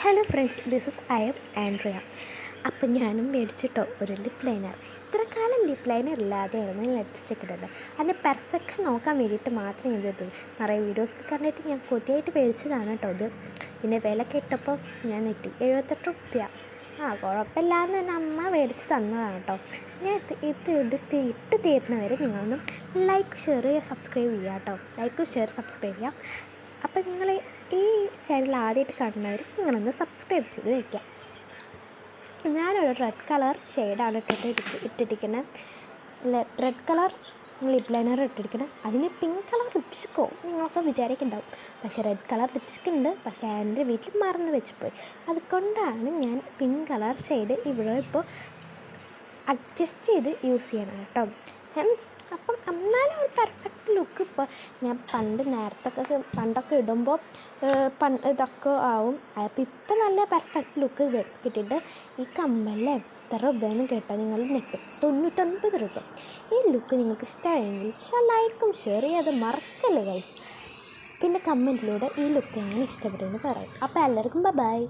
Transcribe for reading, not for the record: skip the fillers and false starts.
Hello friends, this is I M Andrea. അപ്പം ഞാനും മേടിച്ചിട്ടോ ഒരു ലിപ്പ് ലൈനർ. ഇത്ര കാലം ലിപ്പ് ലൈനർ ഇല്ലാതെയായിരുന്നു ഞാൻ ലിപ്സ്റ്റിക് ഇടുന്നത്. അതിൻ്റെ പെർഫെക്റ്റ് നോക്കാൻ വേണ്ടിയിട്ട് മാത്രമേ ഇത് ഇട്ടു. നിറയെ വീഡിയോസിൽ കണ്ടിട്ട് ഞാൻ കൊതിയായിട്ട് മേടിച്ചതാണ് കേട്ടോ ഇത്. പിന്നെ വില കേട്ടപ്പോൾ ഞാൻ നെറ്റി 78 രൂപ. കുഴപ്പമില്ലാന്ന് തന്നെ അമ്മ മേടിച്ച് തന്നതാണ് കേട്ടോ. ഞാൻ ഇട്ട് തീരുന്നവരെ നിങ്ങളൊന്നും ലൈക്ക് ഷെയർ സബ്സ്ക്രൈബ് ചെയ്യുക കേട്ടോ. ലൈക്ക് ഷെയർ സബ്സ്ക്രൈബ് ചെയ്യുക. അപ്പം നിങ്ങൾ ഈ ചാനൽ ആദ്യമായിട്ട് കാണുന്നവർ നിങ്ങളൊന്ന് സബ്സ്ക്രൈബ് ചെയ്ത് വയ്ക്കുക. ഞാനൊരു റെഡ് കളർ ഷെയ്ഡാണ് ഇട്ടിരിക്കുന്നത്. റെഡ് കളർ ലിപ്പ് ലൈനർ ഇട്ടിരിക്കുന്നത്. അതിന് പിങ്ക് കളർ ലിപ്സ്റ്റിക്കോ നിങ്ങളൊക്കെ വിചാരിക്കുന്നുണ്ടാവും. പക്ഷേ റെഡ് കളർ ലിപ്സ്റ്റിക് ഉണ്ട്. പക്ഷേ എൻ്റെ വീട്ടിൽ മറന്ന് വെച്ച് പോയി. അതുകൊണ്ടാണ് ഞാൻ പിങ്ക് കളർ ഷെയ്ഡ് ഇവിടെ ഇപ്പോൾ അഡ്ജസ്റ്റ് ചെയ്ത് യൂസ് ചെയ്യണം കേട്ടോ. അപ്പം എന്നാലും ഒരു പെർഫെക്റ്റ് ലുക്ക് ഇപ്പോൾ ഞാൻ പണ്ടൊക്കെ ഇടുമ്പോൾ ഇതൊക്കെ ആവും. അപ്പം ഇപ്പം നല്ല പെർഫെക്റ്റ് ലുക്ക് കിട്ടിയിട്ട് ഈ കമ്മലിൽ എത്ര രൂപയെന്ന് കേട്ടാൽ നിങ്ങൾ നെട്ടും. 99 രൂപ. ഈ ലുക്ക് നിങ്ങൾക്ക് ഇഷ്ടമായെങ്കിൽ ലൈക്കും ഷെയർ ചെയ്യാതെ മറക്കല്ലേ ഗൈസ്. പിന്നെ കമൻറ്റിലൂടെ ഈ ലുക്ക് എങ്ങനെ ഇഷ്ടപ്പെട്ടെന്ന് പറയും. അപ്പോൾ എല്ലാവർക്കും ബൈ.